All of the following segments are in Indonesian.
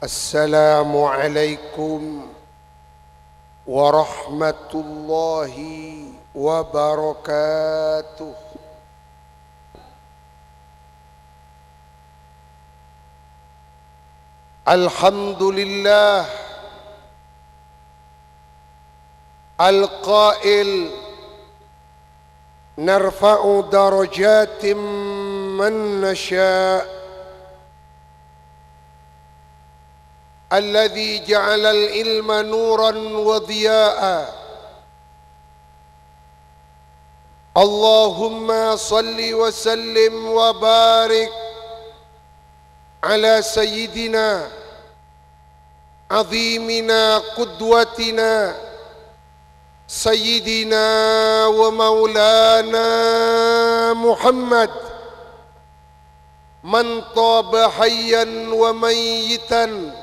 Assalamualaikum warahmatullahi wabarakatuh. Alhamdulillah al-qail narfa'u darajatin man nasha' الذي جعل العلم نورا وضياء اللهم صل وسلم وبارك على سيدنا عظيمنا قدوتنا سيدنا ومولانا محمد من طاب حيا وميتا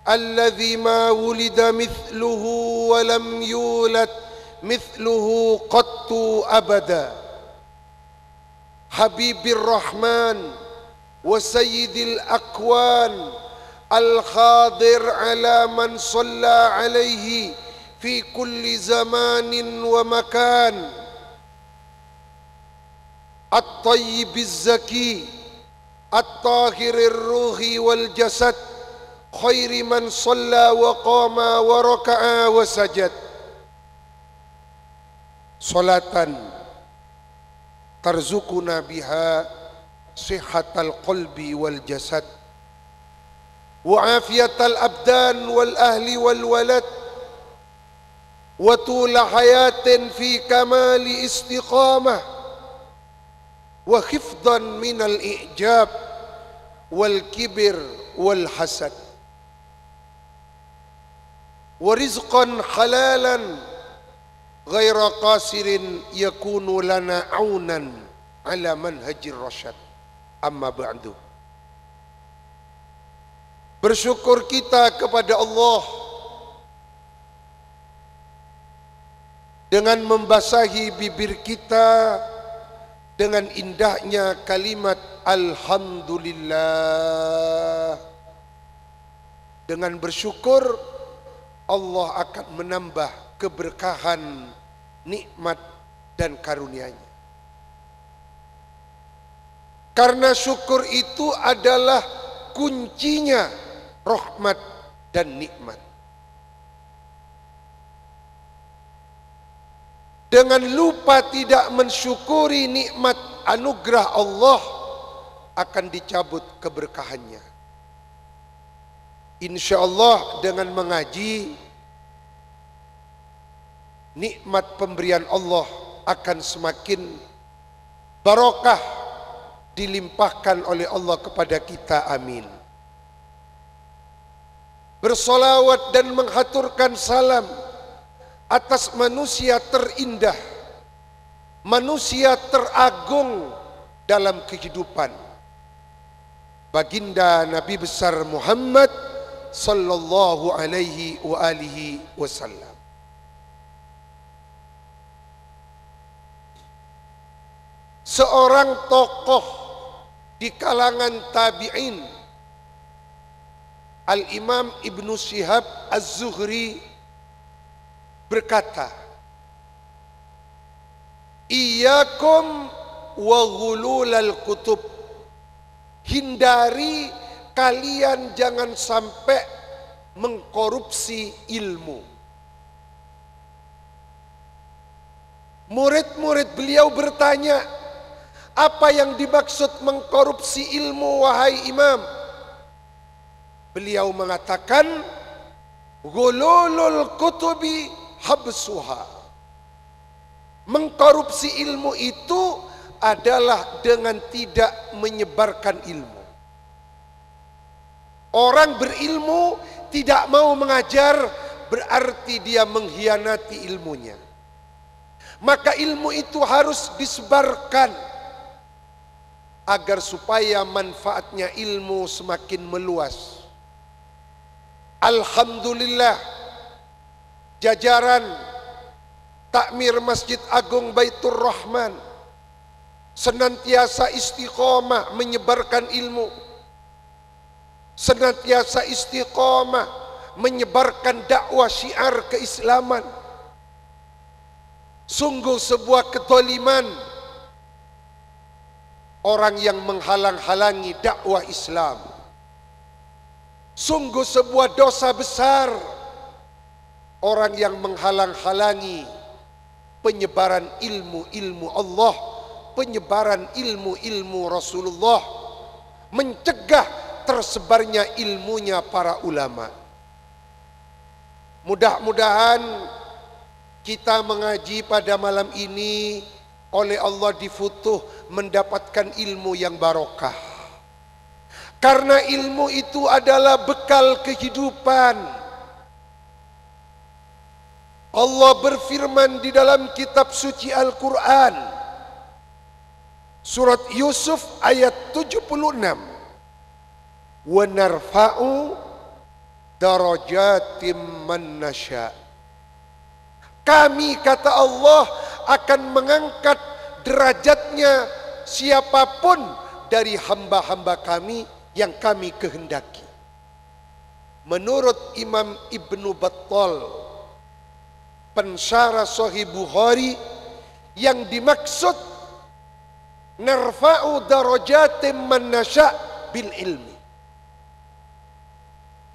الذي ما ولد مثله ولم يولد مثله قط أبدا حبيب الرحمن وسيد الأكوان الخاضر على من صلى عليه في كل زمان ومكان الطيب الزكي الطاهر الروح والجسد خير من صلى وقام وركع وسجد صلاة ترزقنا بها صحة القلب والجسد وعافية الأبدان والأهل والولد وطول حياة في كمال استقامة وحفظا من الإعجاب والكبر والحسد ورزقا حلالا غير قاصر يكون لنا عونا على منهج الرشاد. Amma ba'du. Bersyukur kita kepada Allah dengan membasahi bibir kita dengan indahnya kalimat Alhamdulillah. Dengan bersyukur Allah akan menambah keberkahan, nikmat dan karunia-Nya. Karena syukur itu adalah kuncinya rahmat dan nikmat. Dengan lupa tidak mensyukuri nikmat anugerah Allah, akan dicabut keberkahannya. Insya Allah dengan mengaji, nikmat pemberian Allah akan semakin barokah dilimpahkan oleh Allah kepada kita. Amin. Bersolawat dan menghaturkan salam atas manusia terindah, manusia teragung dalam kehidupan, baginda Nabi besar Muhammad sallallahu alaihi wa alihi wasallam. Seorang tokoh di kalangan tabi'in, Al-Imam Ibnu Syihab Az-Zuhri berkata, "Iyyakum wa ghululal kutub." Hindari kalian jangan sampai mengkorupsi ilmu. Murid-murid beliau bertanya, apa yang dimaksud mengkorupsi ilmu wahai imam? Beliau mengatakan, ghululul kutubi habsuha. Mengkorupsi ilmu itu adalah dengan tidak menyebarkan ilmu. Orang berilmu tidak mau mengajar, berarti dia mengkhianati ilmunya. Maka ilmu itu harus disebarkan agar supaya manfaatnya ilmu semakin meluas. Alhamdulillah, jajaran takmir Masjid Agung Baitur Rahman senantiasa istiqomah menyebarkan ilmu. senantiasa istiqomah menyebarkan dakwah syiar keislaman. Sungguh sebuah kezaliman orang yang menghalang-halangi dakwah Islam. Sungguh sebuah dosa besar orang yang menghalang-halangi penyebaran ilmu-ilmu Allah, penyebaran ilmu-ilmu Rasulullah, mencegah tersebarnya ilmunya para ulama. Mudah-mudahan kita mengaji pada malam ini oleh Allah difutuh mendapatkan ilmu yang barokah. Karena ilmu itu adalah bekal kehidupan. Allah berfirman di dalam kitab suci Al-Quran, surat Yusuf ayat 76, wa narfa'u darajatim man nasya. Kami, kata Allah, akan mengangkat derajatnya siapapun dari hamba-hamba kami yang kami kehendaki. Menurut Imam Ibnu Battal, pensyarah Sahih Bukhari, yang dimaksud narfa'u darajatim man nasya bil ilmi.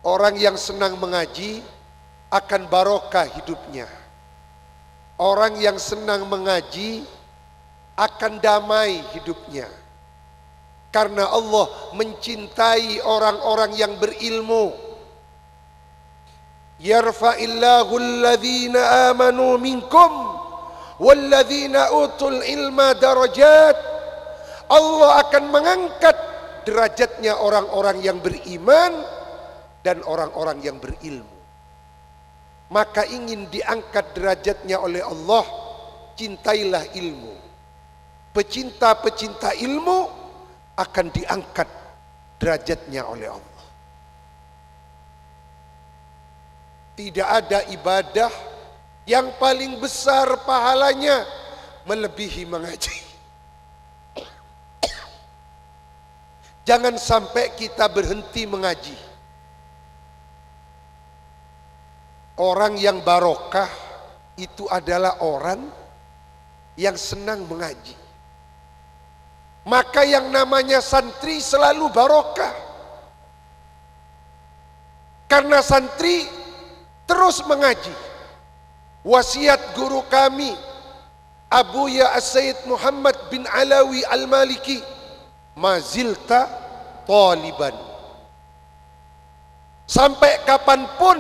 Orang yang senang mengaji akan barokah hidupnya. Orang yang senang mengaji akan damai hidupnya. Karena Allah mencintai orang-orang yang berilmu. Yarfa'illahu alladhina amanu minkum walladhina utul ilma darajat. Allah akan mengangkat derajatnya orang-orang yang beriman dan orang-orang yang berilmu. Maka ingin diangkat derajatnya oleh Allah, cintailah ilmu. Pecinta-pecinta ilmu akan diangkat derajatnya oleh Allah. Tidak ada ibadah yang paling besar pahalanya melebihi mengaji. Jangan sampai kita berhenti mengaji. Orang yang barokah itu adalah orang yang senang mengaji. Maka yang namanya santri selalu barokah. Karena santri terus mengaji. Wasiat guru kami Abuya As-Sayyid Muhammad bin Alawi Al-Maliki, mazilta taliban. Sampai kapanpun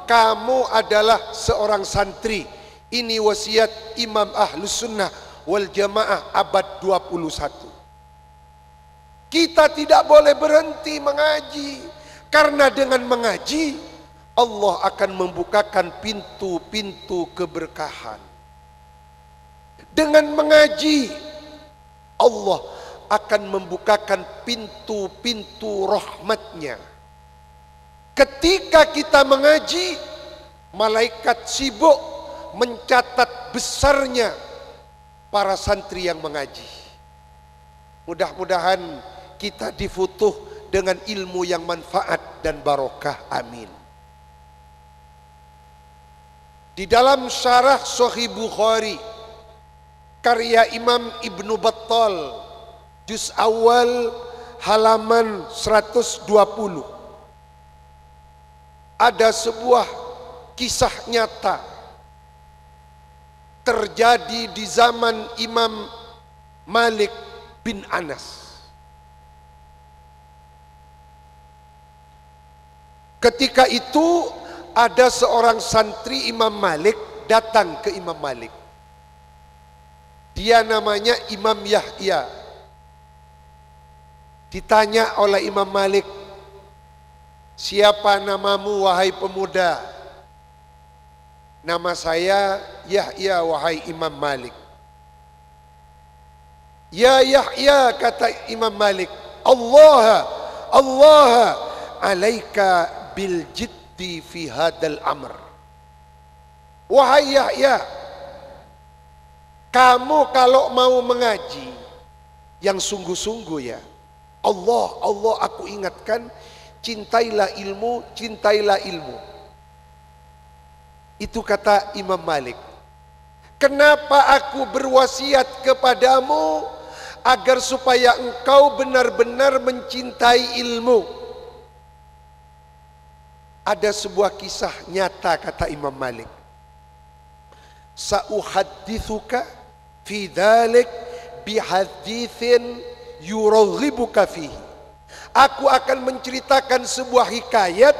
kamu adalah seorang santri. Ini wasiat Imam Ahlus Sunnah wal Jamaah abad 21. Kita tidak boleh berhenti mengaji. Karena dengan mengaji Allah akan membukakan pintu-pintu keberkahan. Dengan mengaji Allah akan membukakan pintu-pintu rahmatnya. Ketika kita mengaji, malaikat sibuk mencatat besarnya para santri yang mengaji. Mudah-mudahan kita difutuh dengan ilmu yang manfaat dan barokah. Amin. Di dalam syarah Sahih Bukhari karya Imam Ibnu Battal, juz awal halaman 120, ada sebuah kisah nyata terjadi di zaman Imam Malik bin Anas. Ketika itu ada seorang santri Imam Malik datang ke Imam Malik. Dia namanya Imam Yahya. Ditanya oleh Imam Malik, siapa namamu wahai pemuda? Nama saya Yahya wahai Imam Malik. Ya Yahya, kata Imam Malik, Allah alaika bil jiddi fi hadal amr. Wahai Yahya, kamu kalau mau mengaji yang sungguh-sungguh ya, Allah aku ingatkan, cintailah ilmu, cintailah ilmu. Itu kata Imam Malik. Kenapa aku berwasiat kepadamu agar supaya engkau benar-benar mencintai ilmu? Ada sebuah kisah nyata kata Imam Malik. Sa'uhaddithuka fi dhalik bihadithin yuraghibuka fihi. Aku akan menceritakan sebuah hikayat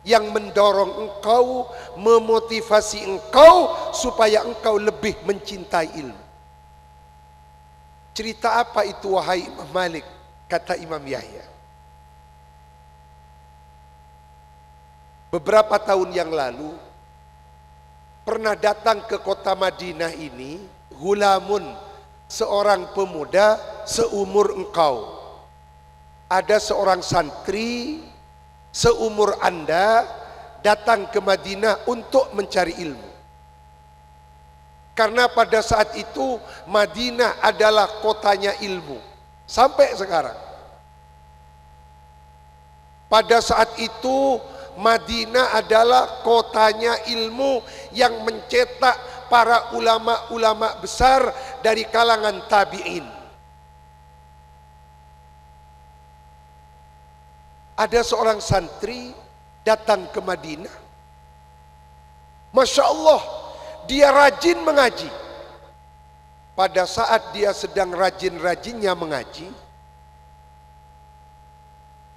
yang mendorong engkau, memotivasi engkau supaya engkau lebih mencintai ilmu. Cerita apa itu wahai Imam Malik? Kata Imam Yahya. Beberapa tahun yang lalu pernah datang ke kota Madinah ini gulamun, seorang pemuda seumur engkau. Ada seorang santri seumur Anda datang ke Madinah untuk mencari ilmu. Karena pada saat itu Madinah adalah kotanya ilmu. Sampai sekarang. Pada saat itu Madinah adalah kotanya ilmu yang mencetak para ulama-ulama besar dari kalangan tabi'in. Ada seorang santri datang ke Madinah. Masya Allah, dia rajin mengaji. Pada saat dia sedang rajin-rajinnya mengaji,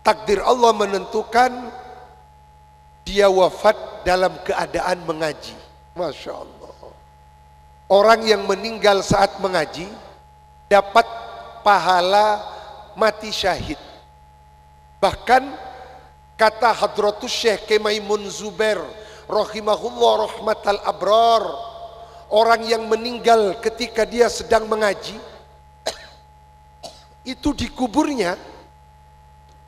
takdir Allah menentukan dia wafat dalam keadaan mengaji. Masya Allah. Orang yang meninggal saat mengaji dapat pahala mati syahid. Bahkan kata Hadratus Syekh Kemaimun Zubair rahimahullah rahmatal abrar, orang yang meninggal ketika dia sedang mengaji itu di kuburnya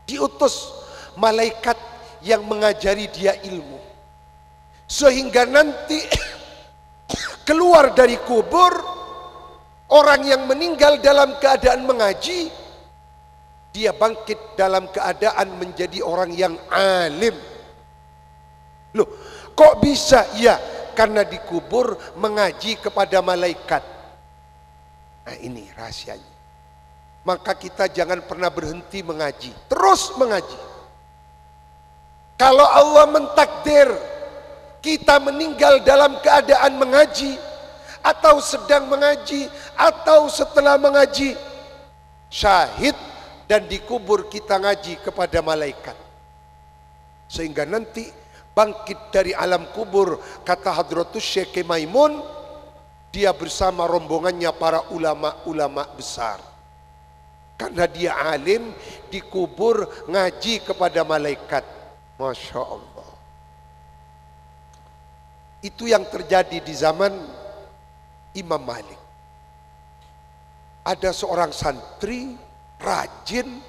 diutus malaikat yang mengajari dia ilmu, sehingga nanti keluar dari kubur orang yang meninggal dalam keadaan mengaji, dia bangkit dalam keadaan menjadi orang yang alim. Loh, kok bisa? Ya, karena dikubur mengaji kepada malaikat. Nah, ini rahasianya. Maka kita jangan pernah berhenti mengaji, terus mengaji. Kalau Allah mentakdir kita meninggal dalam keadaan mengaji, atau sedang mengaji, atau setelah mengaji, syahid dan dikubur kita ngaji kepada malaikat. Sehingga nanti bangkit dari alam kubur, kata Hadratus Syekh Maimun, dia bersama rombongannya para ulama-ulama besar. Karena dia alim, dikubur ngaji kepada malaikat. Masya Allah. Itu yang terjadi di zaman Imam Malik. Ada seorang santri rajin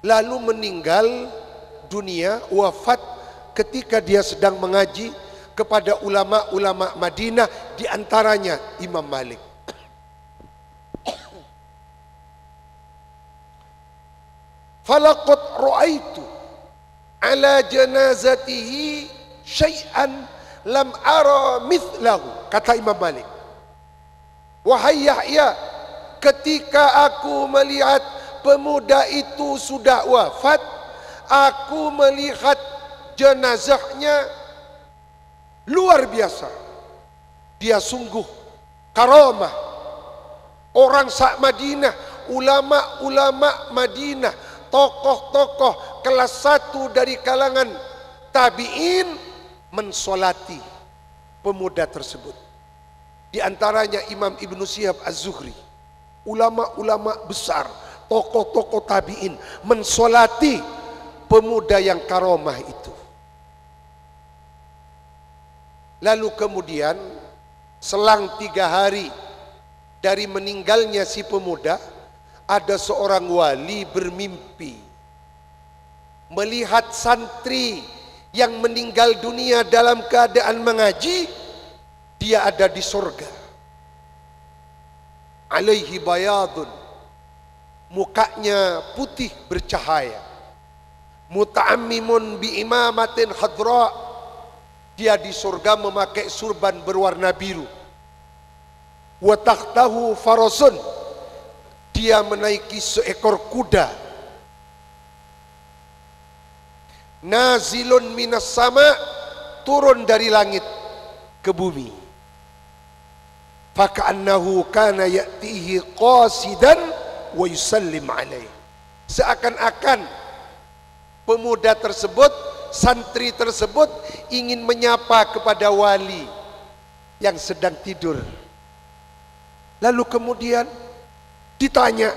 lalu meninggal dunia, wafat ketika dia sedang mengaji kepada ulama-ulama Madinah, di antaranya Imam Malik. Falaqad ra'aitu ala janazatihi syai'an lam ara mithlahu, kata Imam Malik. Wahai Yahya, ketika aku melihat pemuda itu sudah wafat, aku melihat jenazahnya luar biasa. Dia sungguh karamah. Orang sak Madinah, ulama-ulama Madinah, tokoh-tokoh kelas 1 dari kalangan tabi'in mensolati pemuda tersebut. Di antaranya Imam Ibnu Syihab Az-Zuhri, ulama-ulama besar, tokoh-tokoh tabi'in mensolati pemuda yang karomah itu. Lalu kemudian selang 3 hari dari meninggalnya si pemuda, ada seorang wali bermimpi melihat santri yang meninggal dunia dalam keadaan mengaji, dia ada di surga. Alaihi bayadun, mukanya putih bercahaya. muta'ammimun bi imamatin khadra, dia di surga memakai surban berwarna biru. Wa tahtahu farasun, dia menaiki seekor kuda. Nazilun minas sama, turun dari langit ke bumi. Faka'annahu kana ya'tihi qasidan wa yusallim alaih. Seakan-akan pemuda tersebut, santri tersebut ingin menyapa kepada wali yang sedang tidur. Lalu kemudian ditanya,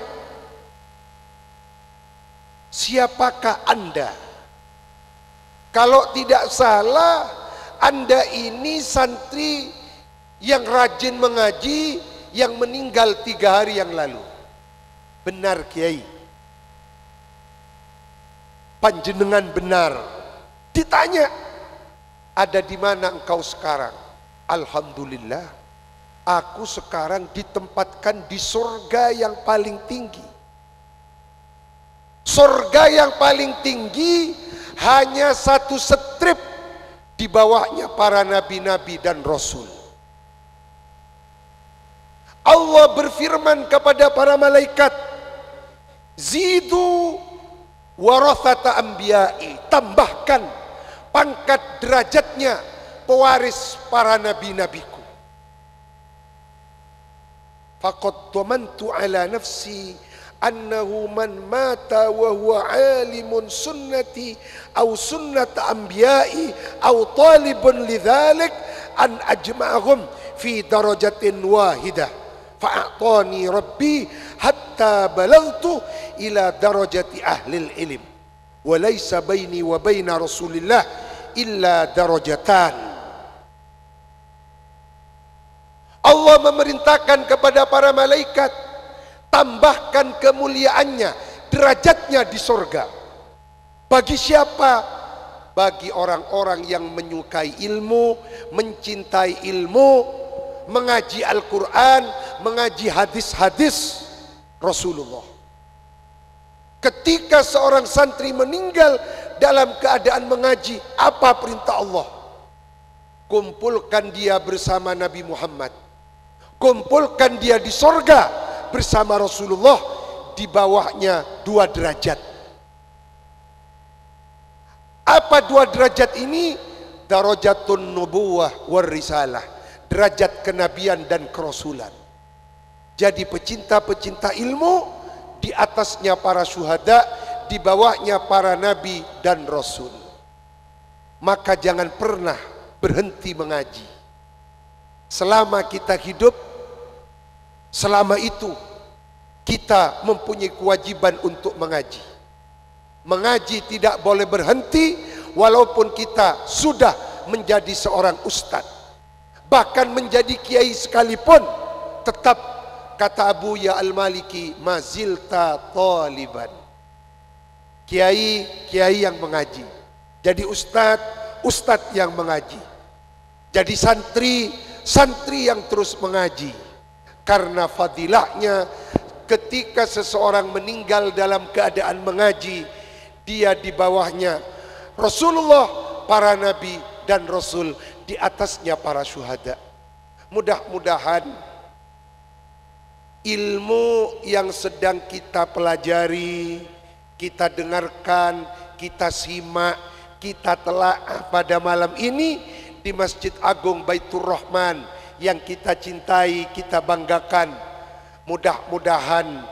siapakah Anda? Kalau tidak salah, Anda ini santri yang rajin mengaji, yang meninggal 3 hari yang lalu. Benar Kiai, panjenengan benar. Ditanya, ada di mana engkau sekarang? Alhamdulillah, aku sekarang ditempatkan di surga yang paling tinggi. Surga yang paling tinggi hanya 1 strip, di bawahnya para nabi-nabi dan rasul. Allah berfirman kepada para malaikat, zidu warathata anbiya'i, tambahkan pangkat derajatnya pewaris para nabi-nabiku. Faqad dhamantu ala nafsi annahu man mata wa huwa alimun sunnati aw sunnata anbiya'i aw talibun lidzalik an ajma'ahum fi darajatin wahidah fa'atani rabbi hatta balagtu ila darajati ahlil ilm wa laysa baini wa baina rasulillah illa darajatan. Allah memerintahkan kepada para malaikat, tambahkan kemuliaannya, derajatnya di surga. Bagi siapa? Bagi orang-orang yang menyukai ilmu, mencintai ilmu, mengaji Al-Quran, mengaji hadis-hadis Rasulullah. Ketika seorang santri meninggal dalam keadaan mengaji, apa perintah Allah? Kumpulkan dia bersama Nabi Muhammad, kumpulkan dia di surga bersama Rasulullah, di bawahnya 2 derajat. Apa 2 derajat ini? Darajatun nubuwah war risalah, derajat kenabian dan kerasulan. Jadi pecinta-pecinta ilmu, di atasnya para syuhada, di bawahnya para nabi dan rasul. Maka jangan pernah berhenti mengaji. Selama kita hidup, selama itu kita mempunyai kewajiban untuk mengaji. Mengaji tidak boleh berhenti walaupun kita sudah menjadi seorang ustadz. Bahkan menjadi kiai sekalipun, tetap kata Abu Ya Al-Maliki, mazilta taliban. Kiai yang mengaji. Jadi ustadz yang mengaji. Jadi santri yang terus mengaji. Karena fadilahnya, ketika seseorang meninggal dalam keadaan mengaji, dia di bawahnya Rasulullah, para nabi dan rasul, di atasnya para syuhada. Mudah-mudahan ilmu yang sedang kita pelajari, kita dengarkan, kita simak, kita telaah pada malam ini di Masjid Agung Baitur Rahman yang kita cintai, kita banggakan, mudah-mudahan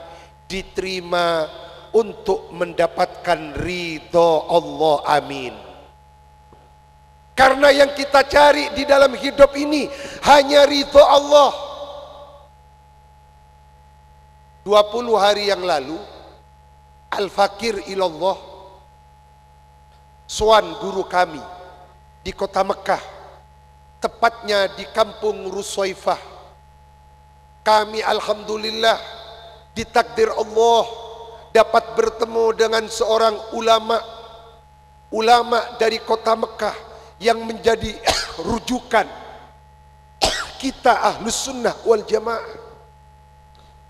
diterima untuk mendapatkan ridho Allah, amin. Karena yang kita cari di dalam hidup ini hanya ridho Allah. 20 hari yang lalu, Al-Fakir Ilallah, Swan guru kami di kota Mekah, tepatnya di kampung Rusoifah, kami alhamdulillah ditakdir Allah dapat bertemu dengan seorang ulama dari kota Mekah yang menjadi rujukan kita Ahlus Sunnah wal Jamaah,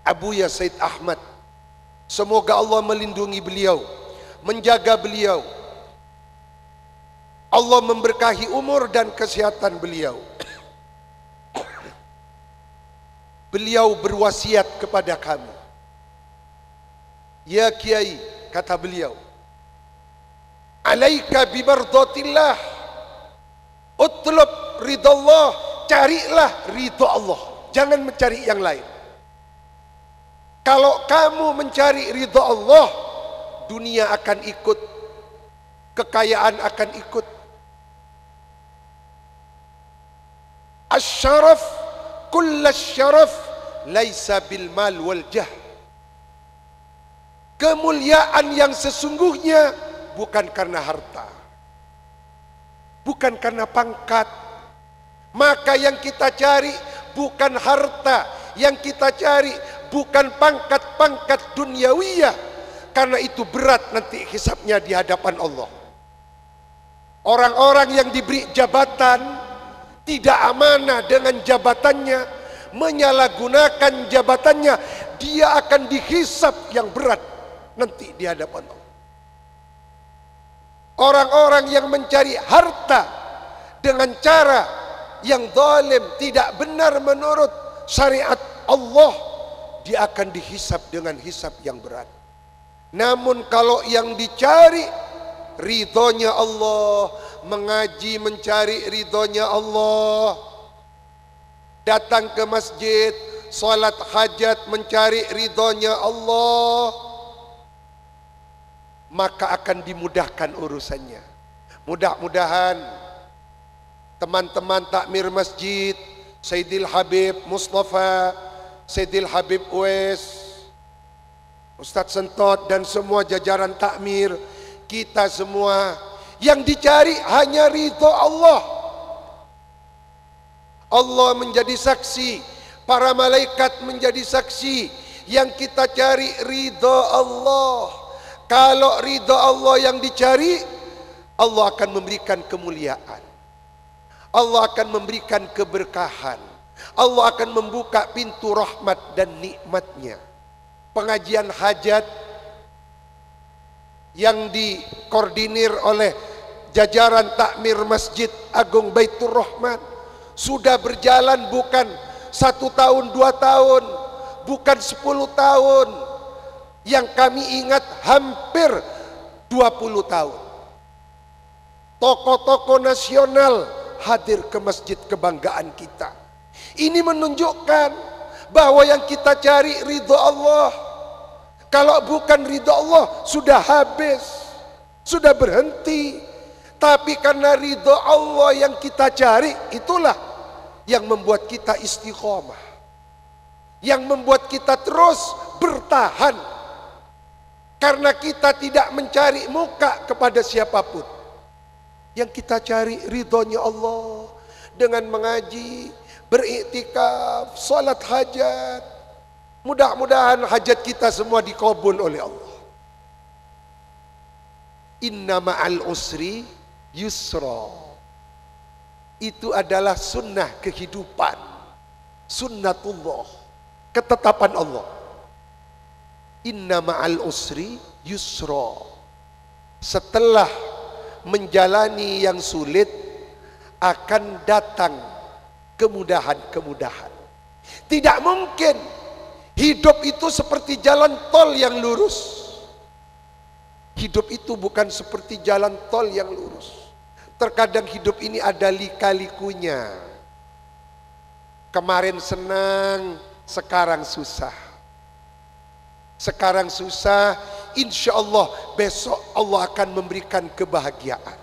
Abu Ya Said Ahmad. Semoga Allah melindungi beliau, menjaga beliau, Allah memberkahi umur dan kesehatan beliau. Beliau berwasiat kepada kami. Ya Kiai, kata beliau, alaika bimardatillah, utlub ridallah, carilah ridha Allah, jangan mencari yang lain. Kalau kamu mencari ridha Allah, dunia akan ikut, kekayaan akan ikut. Asy-syaraf kullasy-syaraf laisa bil mal wal jah. Kemuliaan yang sesungguhnya bukan karena harta, bukan karena pangkat. Maka yang kita cari bukan harta, yang kita cari bukan pangkat-pangkat duniawiyah, karena itu berat nanti hisabnya di hadapan Allah. Orang-orang yang diberi jabatan tidak amanah dengan jabatannya, menyalahgunakan jabatannya, dia akan dihisab yang berat nanti di hadapan Allah. Orang-orang yang mencari harta dengan cara yang zalim, tidak benar menurut syariat Allah, dia akan dihisab dengan hisab yang berat. Namun kalau yang dicari ridhonya Allah, mengaji mencari ridhonya Allah, datang ke masjid, salat hajat mencari ridhonya Allah, maka akan dimudahkan urusannya. Mudah-mudahan teman-teman takmir masjid, Sayyidil Habib Mustafa, Sayyidil Habib Uwais, Ustadz Sentot dan semua jajaran takmir, kita semua yang dicari hanya ridho Allah. Allah menjadi saksi, para malaikat menjadi saksi, yang kita cari ridho Allah. Kalau ridho Allah yang dicari, Allah akan memberikan kemuliaan, Allah akan memberikan keberkahan, Allah akan membuka pintu rahmat dan nikmatnya. Pengajian hajat yang dikoordinir oleh jajaran takmir Masjid Agung Baitur Rahman sudah berjalan bukan 1 tahun 2 tahun, bukan 10 tahun, yang kami ingat hampir 20 tahun. Tokoh-tokoh nasional hadir ke masjid kebanggaan kita. Ini menunjukkan bahwa yang kita cari ridho Allah. Kalau bukan ridho Allah sudah habis, sudah berhenti. Tapi karena ridho Allah yang kita cari, itulah yang membuat kita istiqomah, yang membuat kita terus bertahan. Karena kita tidak mencari muka kepada siapapun, yang kita cari ridhonya Allah dengan mengaji, beriktikaf, salat hajat. Mudah-mudahan hajat kita semua dikabul oleh Allah. Inna ma'al usri yusra. Itu adalah sunnah kehidupan, sunnatullah, ketetapan Allah. Inna ma'al usri yusra. Setelah menjalani yang sulit akan datang kemudahan-kemudahan. Tidak mungkin hidup itu seperti jalan tol yang lurus. Hidup itu bukan seperti jalan tol yang lurus. Terkadang hidup ini ada lika-likunya. Kemarin senang, sekarang susah. Sekarang susah, insya Allah besok Allah akan memberikan kebahagiaan.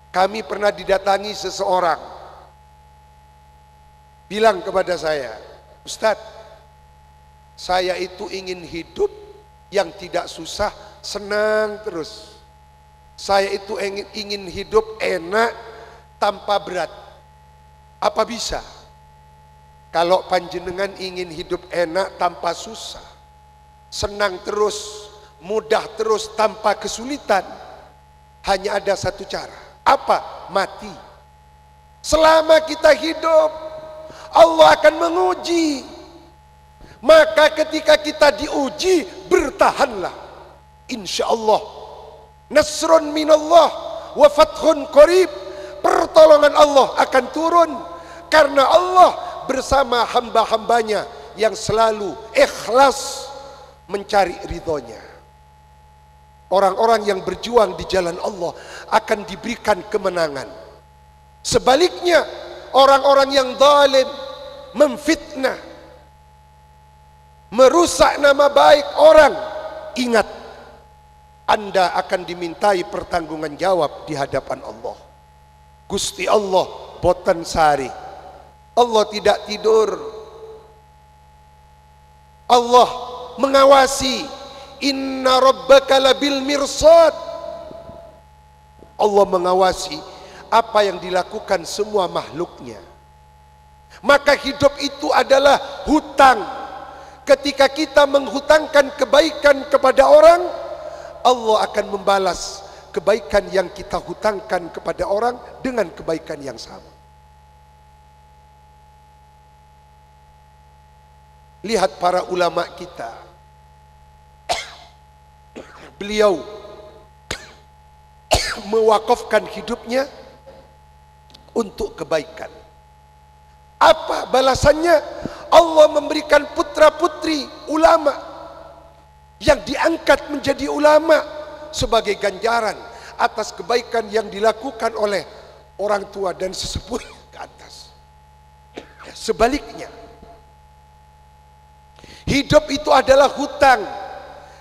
Kami pernah didatangi seseorang, bilang kepada saya, Ustadz, saya itu ingin hidup yang tidak susah, senang terus. Saya itu ingin hidup enak tanpa berat. Apa bisa? Kalau panjenengan ingin hidup enak tanpa susah, senang terus, mudah terus tanpa kesulitan, hanya ada satu cara. Apa? Mati. Selama kita hidup, Allah akan menguji. Maka ketika kita diuji, bertahanlah. Insya Allah, nasrun minallah, wa fathun qarib. Pertolongan Allah akan turun karena Allah bersama hamba-hambanya yang selalu ikhlas mencari ridhonya. Orang-orang yang berjuang di jalan Allah akan diberikan kemenangan. Sebaliknya, orang-orang yang zalim, memfitnah, merusak nama baik orang, ingat, Anda akan dimintai pertanggungan jawab di hadapan Allah. Gusti Allah boten sari. Allah tidak tidur. Allah mengawasi. Inna rabbaka labil mirsad. Allah mengawasi apa yang dilakukan semua makhluknya. Maka hidup itu adalah hutang. Ketika kita menghutangkan kebaikan kepada orang, Allah akan membalas kebaikan yang kita hutangkan kepada orang dengan kebaikan yang sama. Lihat para ulama kita. Beliau mewakafkan hidupnya untuk kebaikan. Apa balasannya? Allah memberikan putra-putri ulama yang diangkat menjadi ulama sebagai ganjaran atas kebaikan yang dilakukan oleh orang tua dan sesepuh ke atas. Sebaliknya, hidup itu adalah hutang.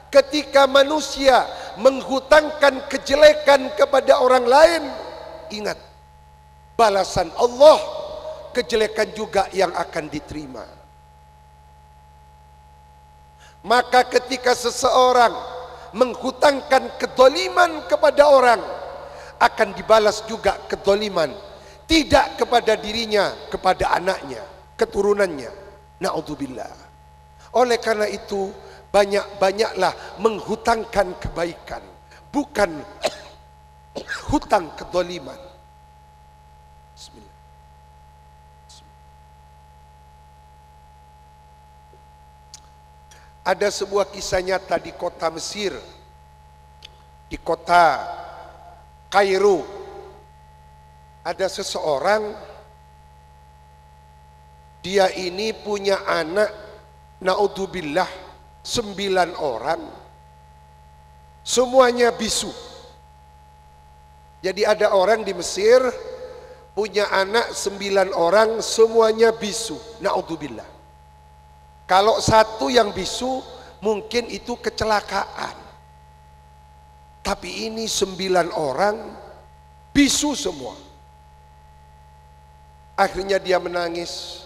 Ketika manusia menghutangkan kejelekan kepada orang lain, ingat, balasan Allah kejelekan juga yang akan diterima. Maka ketika seseorang menghutangkan kedoliman kepada orang, akan dibalas juga kedoliman, tidak kepada dirinya, kepada anaknya, keturunannya. Na'udzubillah. Oleh karena itu, banyak-banyaklah menghutangkan kebaikan, bukan hutang kedoliman. Bismillah. Ada sebuah kisah nyata di kota Mesir, di kota Kairo. Ada seseorang, dia ini punya anak, naudzubillah, 9 orang, semuanya bisu. Jadi ada orang di Mesir punya anak 9 orang, semuanya bisu. Naudzubillah. Kalau satu yang bisu mungkin itu kecelakaan, tapi ini 9 orang bisu semua. Akhirnya dia menangis,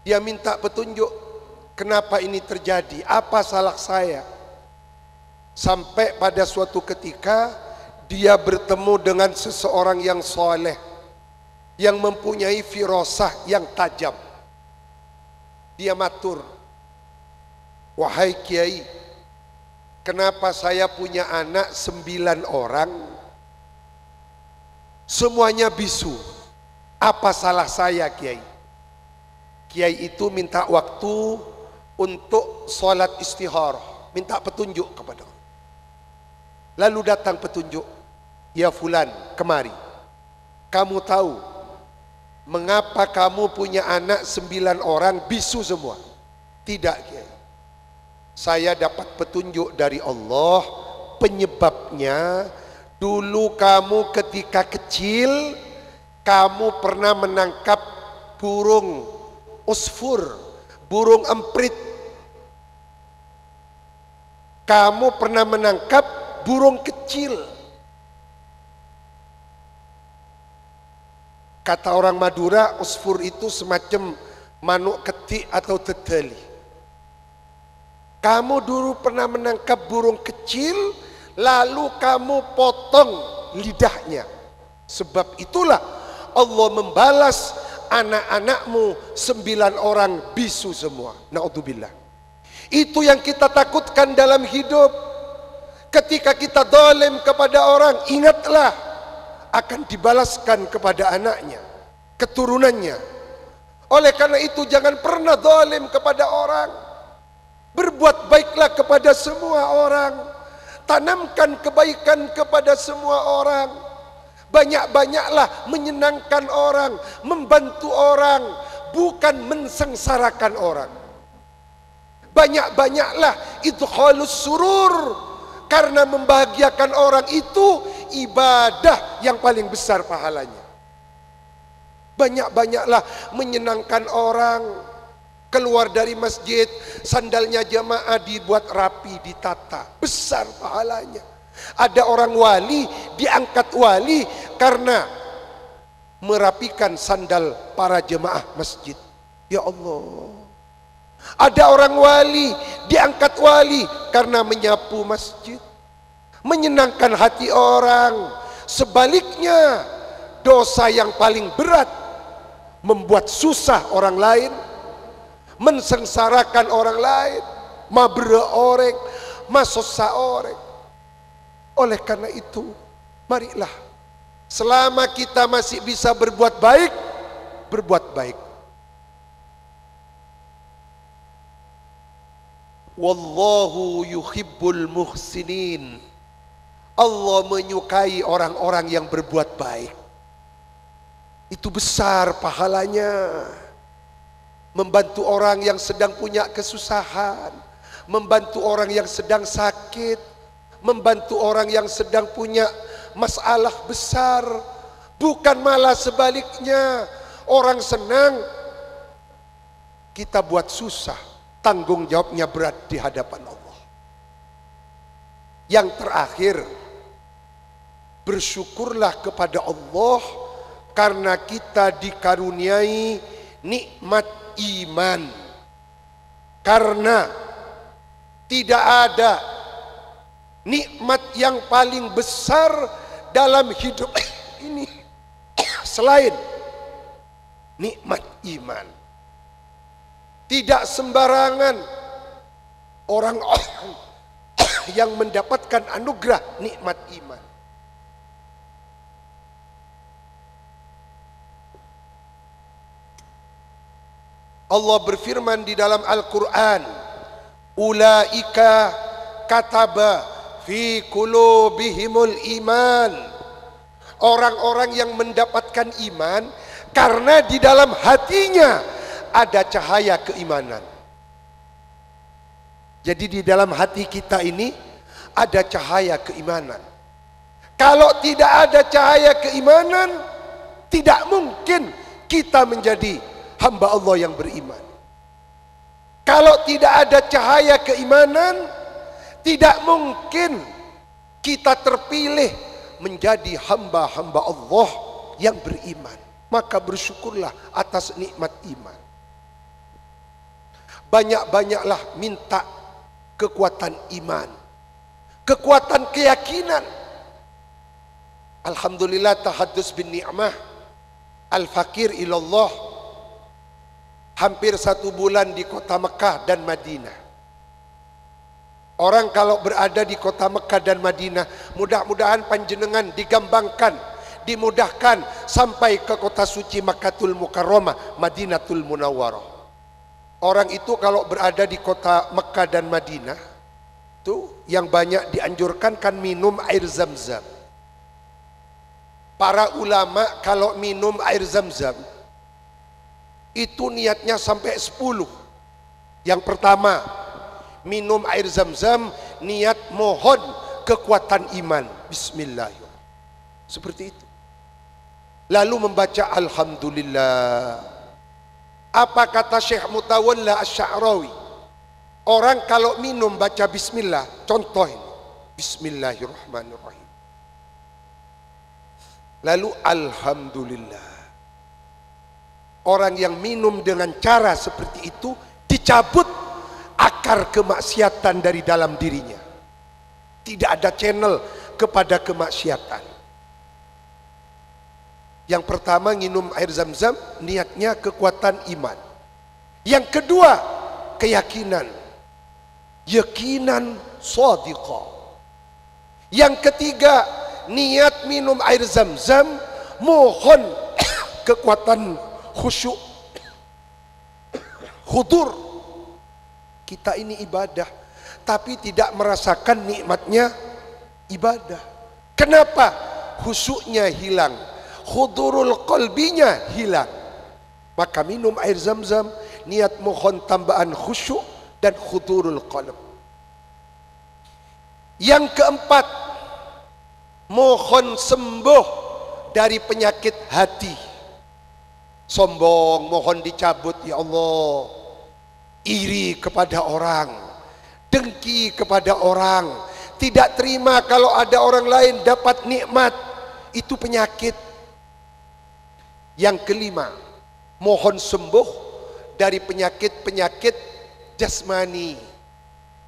dia minta petunjuk. Kenapa ini terjadi? Apa salah saya? Sampai pada suatu ketika dia bertemu dengan seseorang yang soleh, yang mempunyai firasah yang tajam. Dia matur, wahai kiai, kenapa saya punya anak 9 orang, semuanya bisu? Apa salah saya, kiai? Kiai itu minta waktu untuk sholat istikharah, minta petunjuk kepada Allah. Lalu datang petunjuk, ya fulan, kemari. Kamu tahu mengapa kamu punya anak 9 orang bisu semua? Tidak, kiai. Saya dapat petunjuk dari Allah, penyebabnya dulu kamu ketika kecil kamu pernah menangkap burung usfur, burung emprit. Kamu pernah menangkap burung kecil. Kata orang Madura, usfur itu semacam manuk ketik atau teteli. Kamu dulu pernah menangkap burung kecil, lalu kamu potong lidahnya. Sebab itulah Allah membalas anak-anakmu 9 orang bisu semua. Na'udzubillah. Itu yang kita takutkan dalam hidup. Ketika kita zalim kepada orang, ingatlah akan dibalaskan kepada anaknya, keturunannya. Oleh karena itu jangan pernah zalim kepada orang. Berbuat baiklah kepada semua orang. Tanamkan kebaikan kepada semua orang. Banyak-banyaklah menyenangkan orang, membantu orang, bukan mensengsarakan orang. Banyak-banyaklah idkhalus surur, karena membahagiakan orang itu ibadah yang paling besar pahalanya. Banyak-banyaklah menyenangkan orang. Keluar dari masjid, sandalnya jamaah dibuat rapi, ditata, besar pahalanya. Ada orang wali diangkat wali karena merapikan sandal para jemaah masjid. Ya Allah. Ada orang wali diangkat wali karena menyapu masjid, menyenangkan hati orang. Sebaliknya, dosa yang paling berat membuat susah orang lain, mensengsarakan orang lain, mabre orang, masosa orang. Oleh karena itu, marilah selama kita masih bisa berbuat baik, berbuat baik. Wallahu yuhibbul muhsinin. Allah menyukai orang-orang yang berbuat baik. Itu besar pahalanya. Membantu orang yang sedang punya kesusahan, membantu orang yang sedang sakit, membantu orang yang sedang punya masalah besar. Bukan malah sebaliknya, orang senang, kita buat susah, tanggung jawabnya berat di hadapan Allah. Yang terakhir, bersyukurlah kepada Allah karena kita dikaruniai nikmat iman. Karena tidak ada nikmat yang paling besar dalam hidup ini selain nikmat iman. Tidak sembarangan orang-orang yang mendapatkan anugerah nikmat iman. Allah berfirman di dalam Al-Quran, ulaika kataba fi qulubihimul iman. Orang-orang yang mendapatkan iman karena di dalam hatinya ada cahaya keimanan. Jadi di dalam hati kita ini ada cahaya keimanan. Kalau tidak ada cahaya keimanan, tidak mungkin kita menjadi hamba Allah yang beriman. Kalau tidak ada cahaya keimanan, tidak mungkin kita terpilih menjadi hamba-hamba Allah yang beriman. Maka bersyukurlah atas nikmat iman. Banyak-banyaklah minta kekuatan iman, kekuatan keyakinan. Alhamdulillah, tahaddus bin ni'mah, al-fakir ilallah, hampir 1 bulan di kota Mekah dan Madinah. Orang kalau berada di kota Mekah dan Madinah, mudah-mudahan panjenengan digambangkan, dimudahkan sampai ke kota suci Makkahul Mukarramah, Madinatul Munawwarah. Orang itu kalau berada di kota Mekah dan Madinah, tuh yang banyak dianjurkan kan minum air zam-zam. Para ulama kalau minum air zam-zam itu niatnya sampai 10. Yang pertama, minum air zam-zam niat mohon kekuatan iman, bismillahirrahmanirrahim, seperti itu. Lalu membaca alhamdulillah. Apa kata Syekh Mutawalla Asy-Sya'rawi? Orang kalau minum baca bismillah, contoh ini, bismillahirrahmanirrahim, lalu alhamdulillah. Orang yang minum dengan cara seperti itu dicabut akar kemaksiatan dari dalam dirinya. Tidak ada channel kepada kemaksiatan. Yang pertama, minum air zam-zam niatnya kekuatan iman. Yang kedua, keyakinan, yakinan shadiqah. Yang ketiga, niat minum air zam-zam mohon kekuatan khusyuk, khudur. Kita ini ibadah tapi tidak merasakan nikmatnya ibadah. Kenapa? khusyuknya hilang, khudurul qalbinya hilang. Maka minum air Zam-Zam, niat mohon tambahan khusyuk dan khudurul qalb. Yang keempat, mohon sembuh dari penyakit hati. Sombong mohon dicabut ya Allah. Iri kepada orang, dengki kepada orang, tidak terima kalau ada orang lain dapat nikmat, itu penyakit. Yang kelima, mohon sembuh dari penyakit-penyakit jasmani.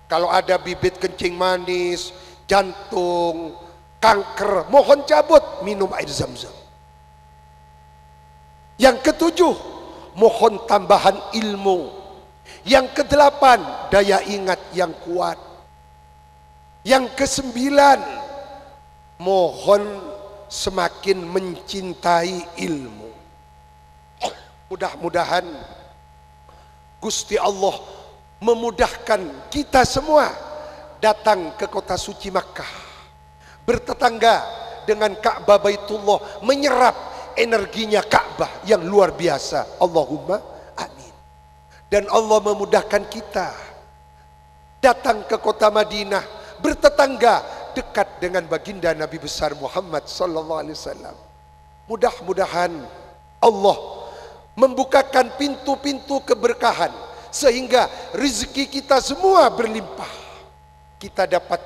Kalau ada bibit kencing manis, jantung, kanker, mohon cabut, minum air Zam-Zam. Yang ketujuh, mohon tambahan ilmu. Yang kedelapan, daya ingat yang kuat. Yang kesembilan, mohon semakin mencintai ilmu. Mudah-mudahan Gusti Allah memudahkan kita semua datang ke kota suci Makkah, bertetangga dengan Ka'bah Baitullah, menyerap energinya Ka'bah yang luar biasa. Allahumma amin. Dan Allah memudahkan kita datang ke kota Madinah, bertetangga dekat dengan baginda Nabi besar Muhammad sallallahu alaihi wasallam. Mudah-mudahan Allah membukakan pintu-pintu keberkahan sehingga rezeki kita semua berlimpah. Kita dapat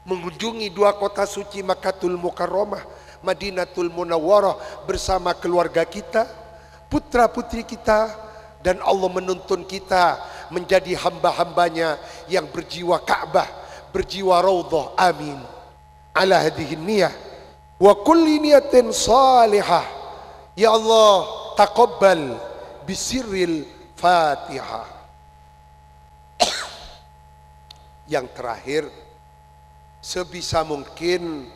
mengunjungi dua kota suci Makkatul Mukarramah, Madinatul Munawwarah bersama keluarga kita, putra-putri kita, dan Allah menuntun kita menjadi hamba-hambanya yang berjiwa Ka'bah, berjiwa Raudhah. Amin. Ala hadhihi niyah wa kulli niyatin salihah. Ya Allah, taqabbal bisirril Fatihah. Yang terakhir, sebisa mungkin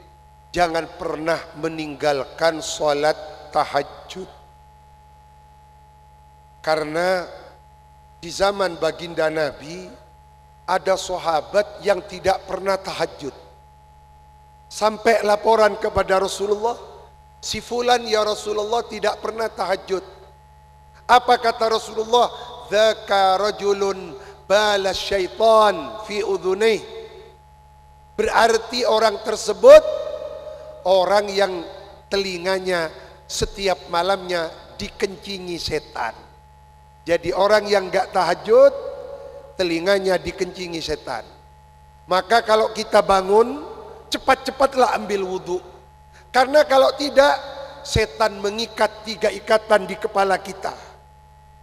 jangan pernah meninggalkan sholat tahajud. Karena di zaman baginda Nabi ada sahabat yang tidak pernah tahajud. Sampai laporan kepada Rasulullah, si fulan ya Rasulullah tidak pernah tahajud. Apa kata Rasulullah? Dzaka rajulun bala syaitan fi udhunai. Berarti orang tersebut orang yang telinganya setiap malamnya dikencingi setan. Jadi orang yang enggak tahajud, telinganya dikencingi setan. Maka kalau kita bangun, cepat-cepatlah ambil wudhu. Karena kalau tidak, setan mengikat 3 ikatan di kepala kita.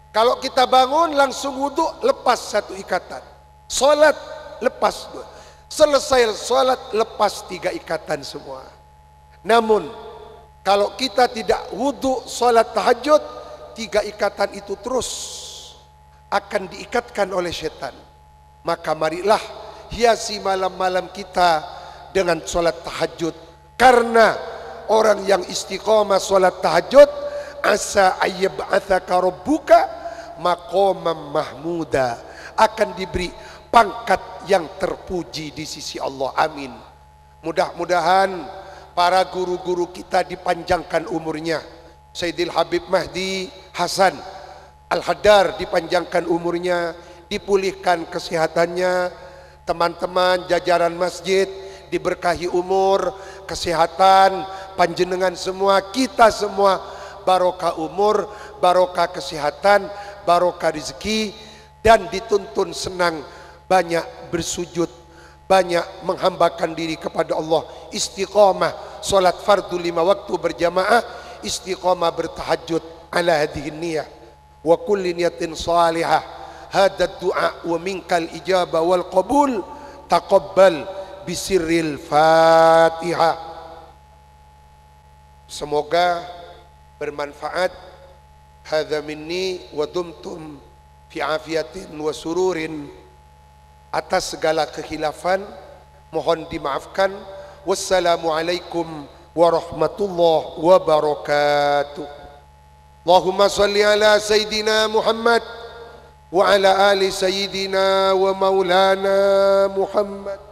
Kalau kita bangun langsung wudhu, lepas 1 ikatan. Salat lepas 2. Selesai salat lepas 3 ikatan semua. Namun kalau kita tidak wudhu salat tahajud, 3 ikatan itu terus akan diikatkan oleh setan. Maka marilah hiasi malam-malam kita dengan salat tahajud. Karena orang yang istiqomah salat tahajud, asa ayyab'atsaka rabbuka maqamam mahmuda, akan diberi pangkat yang terpuji di sisi Allah. Amin. Mudah-mudahan para guru-guru kita dipanjangkan umurnya. Sayyidil Habib Mahdi Hasan Al-Haddar dipanjangkan umurnya, dipulihkan kesehatannya. Teman-teman jajaran masjid diberkahi umur, kesehatan, panjenengan semua, kita semua barokah umur, barokah kesehatan, barokah rezeki, dan dituntun senang, banyak bersujud, banyak menghambakan diri kepada Allah, istiqamah salat fardu 5 waktu berjamaah, istiqamah bertahajud. Ala hadhihi niyah wa kulli niyatin salihah. Hadha du'a wa minkal ijabah wal qabul. Taqabbal bisirril Fatihah. Semoga bermanfaat. Hadza minni wa dumtum fi afiyatin wa sururin. Atas segala kekhilafan mohon dimaafkan. Wassalamualaikum warahmatullahi wabarakatuh. Allahumma salli ala Sayyidina Muhammad wa ala ali Sayyidina wa Maulana Muhammad.